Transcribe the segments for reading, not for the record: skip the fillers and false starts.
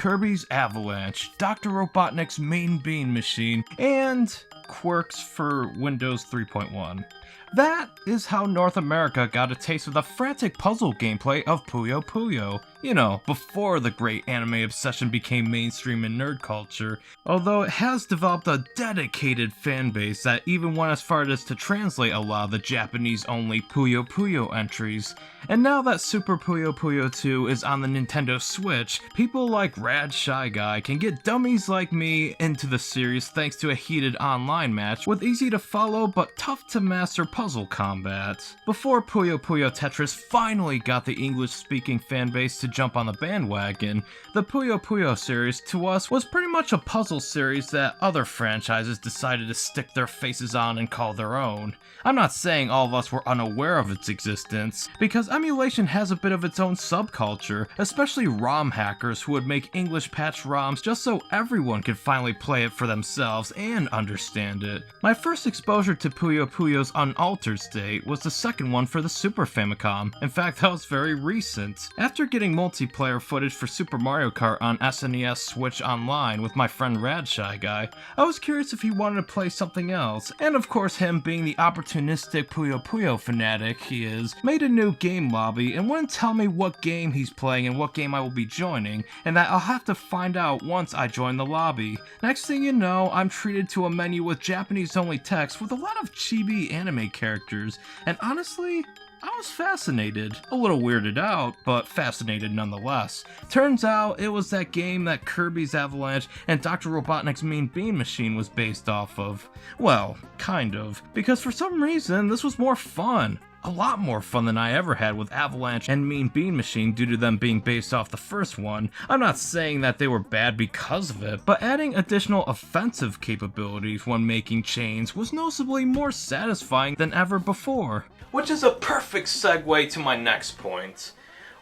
Kirby's Avalanche, Dr. Robotnik's Mean Bean Machine, and quirks for Windows 3.1. That is how North America got a taste of the frantic puzzle gameplay of Puyo Puyo. You know, before the great anime obsession became mainstream in nerd culture, although it has developed a dedicated fanbase that even went as far as to translate a lot of the Japanese-only Puyo Puyo entries. And now that Super Puyo Puyo Tsu is on the Nintendo Switch, people like Rad Shy Guy can get dummies like me into the series thanks to a heated online match with easy to follow but tough to master puzzle combat. Before Puyo Puyo Tetris finally got the English-speaking fanbase to jump on the bandwagon, the Puyo Puyo series to us was pretty much a puzzle series that other franchises decided to stick their faces on and call their own. I'm not saying all of us were unaware of its existence, because emulation has a bit of its own subculture, especially ROM hackers who would make English patch ROMs just so everyone could finally play it for themselves and understand it. My first exposure to Puyo Puyo's unaltered state was the second one for the Super Famicom. In fact, that was very recent. After getting multiplayer footage for Super Mario Kart on SNES Switch Online with my friend Rad Shy Guy, I was curious if he wanted to play something else, and of course him being the opportunistic Puyo Puyo fanatic he is, made a new game lobby and wouldn't tell me what game he's playing and what game I will be joining, and that I'll have to find out once I join the lobby. Next thing you know, I'm treated to a menu with Japanese only text with a lot of chibi anime characters, and honestly, I was fascinated. A little weirded out, but fascinated nonetheless. Turns out it was that game that Kirby's Avalanche and Dr. Robotnik's Mean Bean Machine was based off of. Well, kind of. Because for some reason, this was more fun. A lot more fun than I ever had with Avalanche and Mean Bean Machine due to them being based off the first one. I'm not saying that they were bad because of it, but adding additional offensive capabilities when making chains was noticeably more satisfying than ever before. Which is a perfect segue to my next point.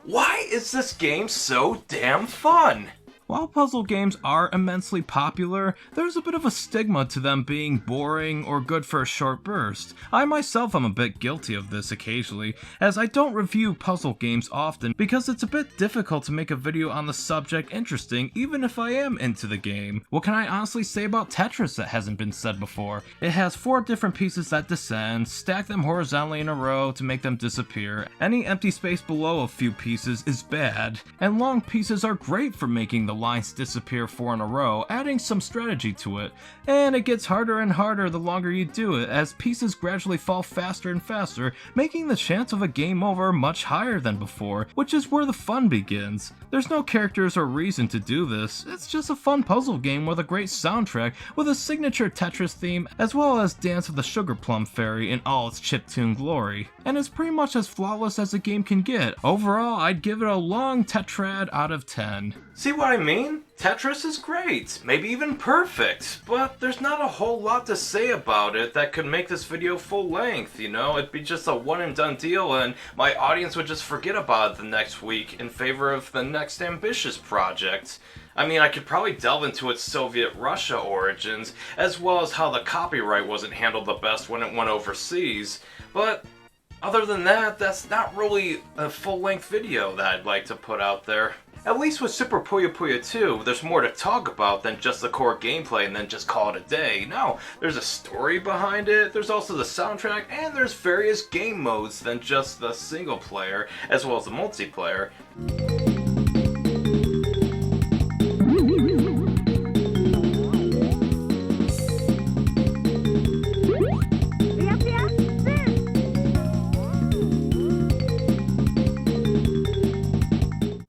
Why is this game so damn fun? While puzzle games are immensely popular, there's a bit of a stigma to them being boring or good for a short burst. I myself am a bit guilty of this occasionally, as I don't review puzzle games often because it's a bit difficult to make a video on the subject interesting even if I am into the game. What can I honestly say about Tetris that hasn't been said before? It has 4 different pieces that descend, stack them horizontally in a row to make them disappear. Any empty space below a few pieces is bad, and long pieces are great for making the lines disappear 4 in a row, adding some strategy to it. And it gets harder and harder the longer you do it, as pieces gradually fall faster and faster, making the chance of a game over much higher than before, which is where the fun begins. There's no characters or reason to do this, it's just a fun puzzle game with a great soundtrack, with a signature Tetris theme, as well as Dance of the Sugar Plum Fairy in all its chiptune glory. And it's pretty much as flawless as a game can get. Overall, I'd give it a long tetrad out of 10. See what I mean? Tetris is great, maybe even perfect, but there's not a whole lot to say about it that could make this video full length, you know? It'd be just a one and done deal and my audience would just forget about it the next week in favor of the next ambitious project. I mean, I could probably delve into its Soviet Russia origins, as well as how the copyright wasn't handled the best when it went overseas, but other than that, that's not really a full-length video that I'd like to put out there. At least with Super Puyo Puyo Tsu, there's more to talk about than just the core gameplay and then just call it a day. No, there's a story behind it, there's also the soundtrack, and there's various game modes than just the single player, as well as the multiplayer.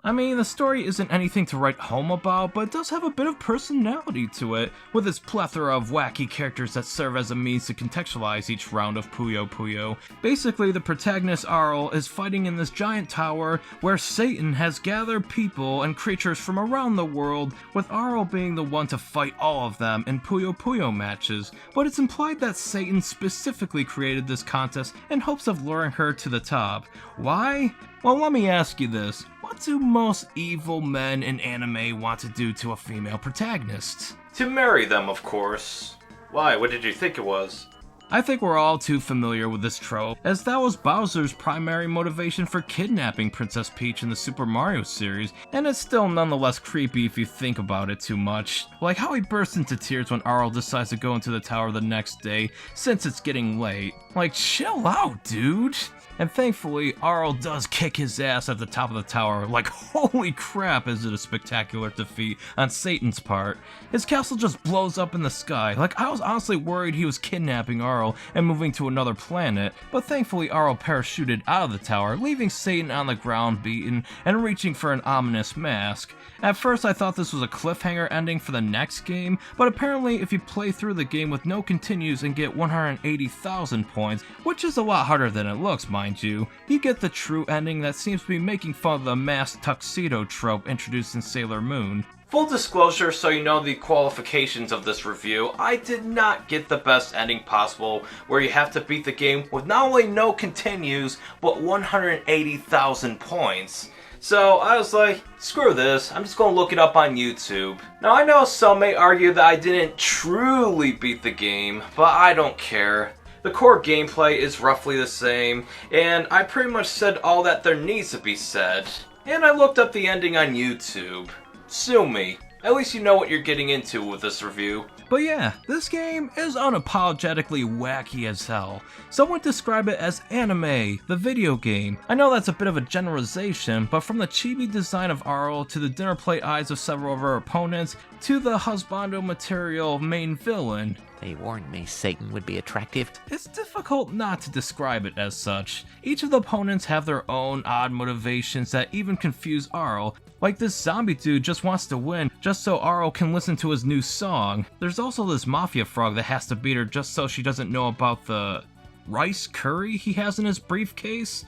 I mean, the story isn't anything to write home about, but it does have a bit of personality to it, with its plethora of wacky characters that serve as a means to contextualize each round of Puyo Puyo. Basically, the protagonist Arl is fighting in this giant tower where Satan has gathered people and creatures from around the world, with Arl being the one to fight all of them in Puyo Puyo matches, but it's implied that Satan specifically created this contest in hopes of luring her to the top. Why? Well, let me ask you this. What do most evil men in anime want to do to a female protagonist? To marry them, of course. Why, what did you think it was? I think we're all too familiar with this trope, as that was Bowser's primary motivation for kidnapping Princess Peach in the Super Mario series, and it's still nonetheless creepy if you think about it too much. Like how he bursts into tears when Arl decides to go into the tower the next day, since it's getting late. Like, chill out, dude! And thankfully, Arl does kick his ass at the top of the tower. Like, holy crap, is it a spectacular defeat on Satan's part. His castle just blows up in the sky. Like, I was honestly worried he was kidnapping Arl and moving to another planet, but thankfully Arl parachuted out of the tower, leaving Satan on the ground beaten and reaching for an ominous mask. At first I thought this was a cliffhanger ending for the next game, but apparently if you play through the game with no continues and get 180,000 points, which is a lot harder than it looks, mind you get the true ending that seems to be making fun of the masked tuxedo trope introduced in Sailor Moon. Full disclosure, so you know the qualifications of this review, I did not get the best ending possible, where you have to beat the game with not only no continues, but 180,000 points. So I was like, screw this, I'm just gonna look it up on YouTube. Now I know some may argue that I didn't truly beat the game, but I don't care. The core gameplay is roughly the same, and I pretty much said all that there needs to be said. And I looked up the ending on YouTube. Sue me. At least you know what you're getting into with this review. But yeah, this game is unapologetically wacky as hell. Some would describe it as anime, the video game. I know that's a bit of a generalization, but from the chibi design of Arl, to the dinner plate eyes of several of her opponents, to the husbando material main villain. They warned me Satan would be attractive. It's difficult not to describe it as such. Each of the opponents have their own odd motivations that even confuse Arl. Like this zombie dude just wants to win just so Arl can listen to his new song. There's also this mafia frog that has to beat her just so she doesn't know about the rice curry he has in his briefcase.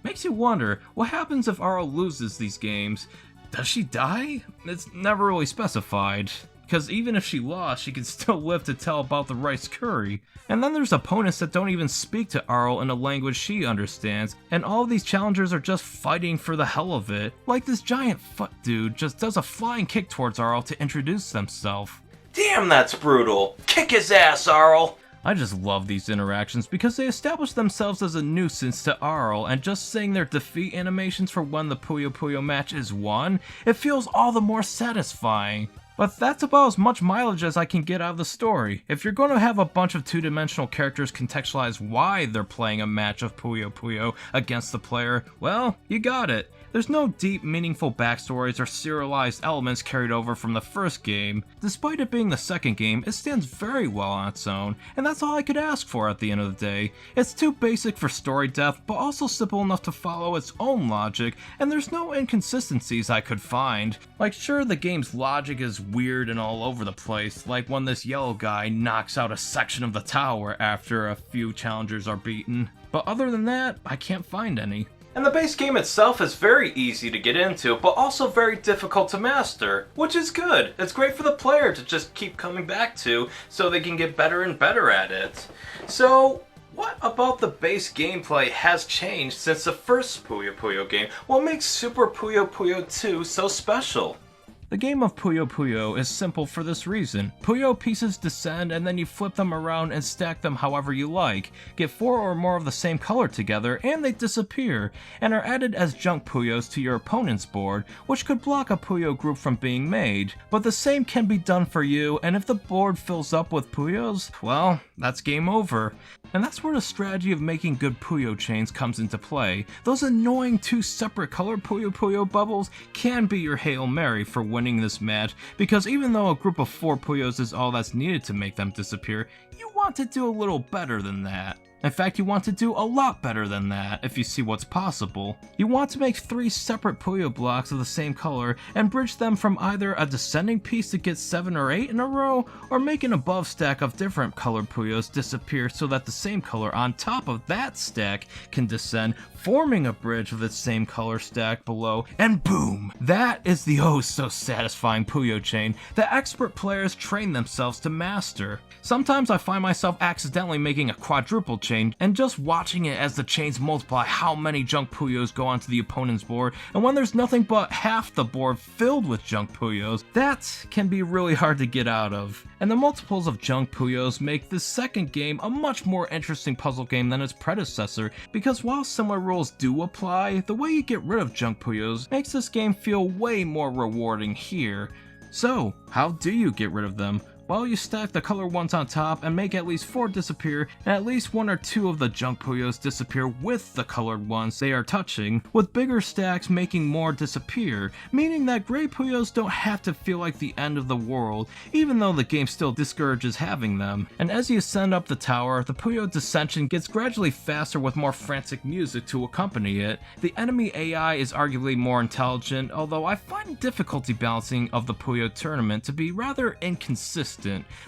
Makes you wonder, what happens if Arl loses these games? Does she die? It's never really specified. Because even if she lost, she can still live to tell about the rice curry. And then there's opponents that don't even speak to Arl in a language she understands, and all of these challengers are just fighting for the hell of it. Like this giant foot dude just does a flying kick towards Arl to introduce themselves. Damn, that's brutal! Kick his ass, Arl! I just love these interactions because they establish themselves as a nuisance to Arl, and just seeing their defeat animations for when the Puyo Puyo match is won, it feels all the more satisfying. But that's about as much mileage as I can get out of the story. If you're going to have a bunch of two-dimensional characters contextualize why they're playing a match of Puyo Puyo against the player, well, you got it. There's no deep, meaningful backstories or serialized elements carried over from the first game. Despite it being the second game, it stands very well on its own, and that's all I could ask for at the end of the day. It's too basic for story depth, but also simple enough to follow its own logic, and there's no inconsistencies I could find. Like, sure, the game's logic is weird and all over the place, like when this yellow guy knocks out a section of the tower after a few challengers are beaten. But other than that, I can't find any. And the base game itself is very easy to get into, but also very difficult to master, which is good. It's great for the player to just keep coming back to, so they can get better and better at it. So, what about the base gameplay has changed since the first Puyo Puyo game? What makes Super Puyo Puyo Tsu so special? The game of Puyo Puyo is simple for this reason. Puyo pieces descend and then you flip them around and stack them however you like. Get 4 or more of the same color together and they disappear, and are added as junk Puyos to your opponent's board, which could block a Puyo group from being made. But the same can be done for you, and if the board fills up with Puyos, well, that's game over. And that's where the strategy of making good Puyo chains comes into play. Those annoying 2 separate color Puyo Puyo bubbles can be your Hail Mary for winning this match, because even though a group of 4 Puyos is all that's needed to make them disappear, you want to do a little better than that. In fact, you want to do a lot better than that, if you see what's possible. You want to make 3 separate Puyo blocks of the same color and bridge them from either a descending piece to get 7 or 8 in a row, or make an above stack of different colored Puyos disappear so that the same color on top of that stack can descend, forming a bridge of the same color stack below, and boom! That is the oh so satisfying Puyo chain that expert players train themselves to master. Sometimes I find myself accidentally making a quadruple chain chain, and just watching it as the chains multiply how many junk Puyos go onto the opponent's board, and when there's nothing but half the board filled with junk Puyos, that can be really hard to get out of. And the multiples of junk Puyos make this second game a much more interesting puzzle game than its predecessor, because while similar rules do apply, the way you get rid of junk Puyos makes this game feel way more rewarding here. So, how do you get rid of them? Well, you stack the colored ones on top and make at least 4 disappear, and at least 1 or 2 of the junk Puyos disappear with the colored ones they are touching, with bigger stacks making more disappear, meaning that gray Puyos don't have to feel like the end of the world, even though the game still discourages having them. And as you ascend up the tower, the Puyo descension gets gradually faster with more frantic music to accompany it. The enemy AI is arguably more intelligent, although I find difficulty balancing of the Puyo tournament to be rather inconsistent.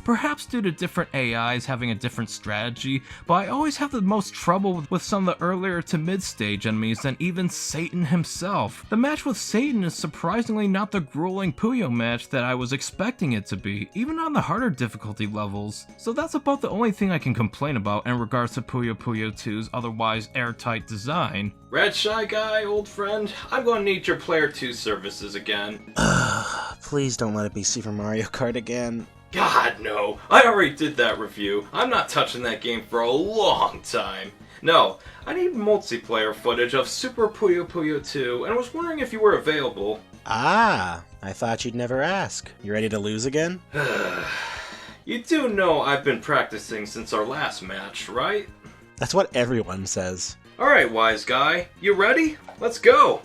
Perhaps due to different AIs having a different strategy, but I always have the most trouble with some of the earlier to mid-stage enemies than even Satan himself. The match with Satan is surprisingly not the grueling Puyo match that I was expecting it to be, even on the harder difficulty levels. So that's about the only thing I can complain about in regards to Puyo Puyo Tsu's otherwise airtight design. Red Shy Guy, old friend, I'm gonna need your Player 2 services again. Please don't let it be Super Mario Kart again. God, no. I already did that review. I'm not touching that game for a long time. No, I need multiplayer footage of Super Puyo Puyo Tsu, and I was wondering if you were available. Ah, I thought you'd never ask. You ready to lose again? You do know I've been practicing since our last match, right? That's what everyone says. Alright, wise guy. You ready? Let's go!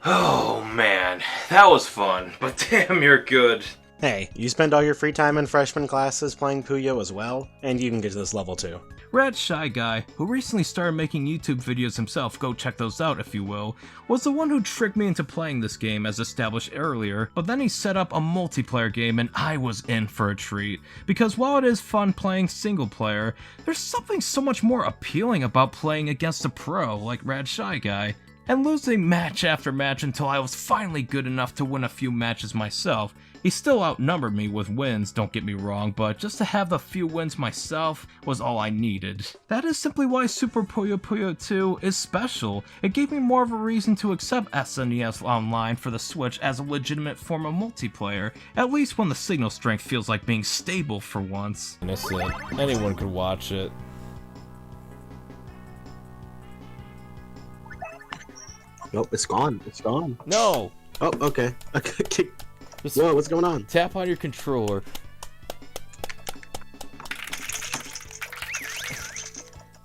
Oh man, that was fun, but damn you're good. Hey, you spend all your free time in freshman classes playing Puyo as well, and you can get to this level too. Red Shy Guy, who recently started making YouTube videos himself, go check those out if you will, was the one who tricked me into playing this game as established earlier, but then he set up a multiplayer game and I was in for a treat. Because while it is fun playing single player, there's something so much more appealing about playing against a pro like Red Shy Guy. And losing match after match until I was finally good enough to win a few matches myself. He still outnumbered me with wins, don't get me wrong, but just to have the few wins myself was all I needed. That is simply why Super Puyo Puyo Tsu is special. It gave me more of a reason to accept SNES Online for the Switch as a legitimate form of multiplayer, at least when the signal strength feels like being stable for once. Innocent. Anyone could watch it. Nope, it's gone. It's gone. No! Oh, okay. Okay. Just Whoa, what's going on? tap on your controller.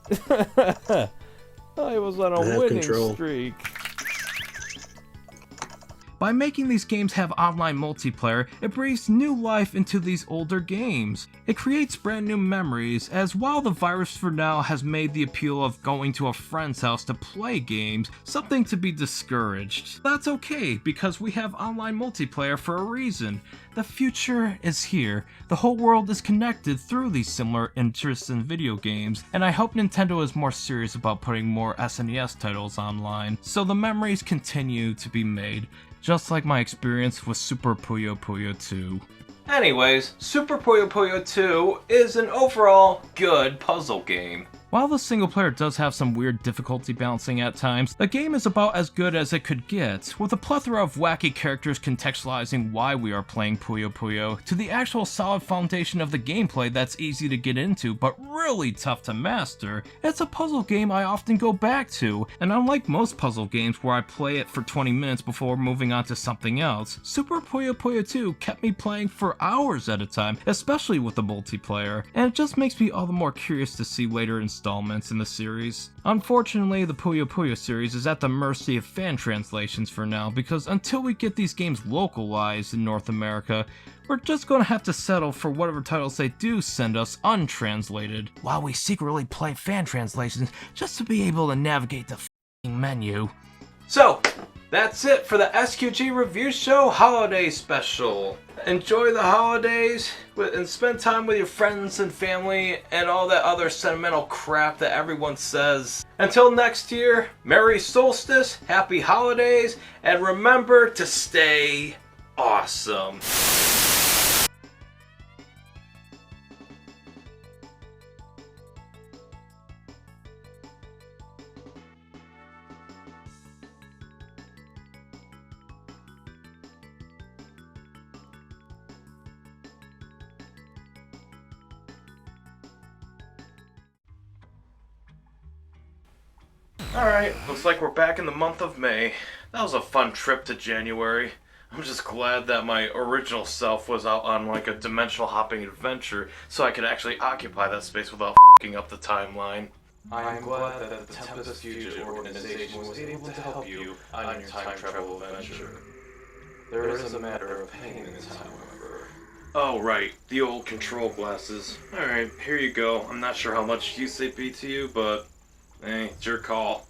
I was on a winning streak. By making these games have online multiplayer, it breathes new life into these older games. It creates brand new memories, as while the virus for now has made the appeal of going to a friend's house to play games something to be discouraged. That's okay, because we have online multiplayer for a reason. The future is here. The whole world is connected through these similar interests in video games, and I hope Nintendo is more serious about putting more SNES titles online, so the memories continue to be made. Just like my experience with Super Puyo Puyo Tsu. Anyways, Super Puyo Puyo 2 is an overall good puzzle game. While the single player does have some weird difficulty balancing at times, the game is about as good as it could get, with a plethora of wacky characters contextualizing why we are playing Puyo Puyo, to the actual solid foundation of the gameplay that's easy to get into but really tough to master. It's a puzzle game I often go back to, and unlike most puzzle games where I play it for 20 minutes before moving on to something else, Super Puyo Puyo 2 kept me playing for hours at a time, especially with the multiplayer, and it just makes me all the more curious to see later installments in the series. Unfortunately, the Puyo Puyo series is at the mercy of fan translations for now, because until we get these games localized in North America, we're just gonna have to settle for whatever titles they do send us untranslated, while we secretly play fan translations just to be able to navigate the f***ing menu. So, that's it for the SQG Review Show Holiday Special. Enjoy the holidays and spend time with your friends and family and all that other sentimental crap that everyone says. Until next year, Merry Solstice, Happy Holidays, and remember to stay Awesome. Alright, looks like we're back in the month of May. That was a fun trip to January. I'm just glad that my original self was out on like a dimensional hopping adventure so I could actually occupy that space without f***ing up the timeline. I am glad that the Tempest Fugitive organization was able to help you on your time travel adventure. There is a matter of pain in this, however. Oh, right, the old control glasses. Alright, here you go. I'm not sure how much use they'd be to you, but hey, it's your call.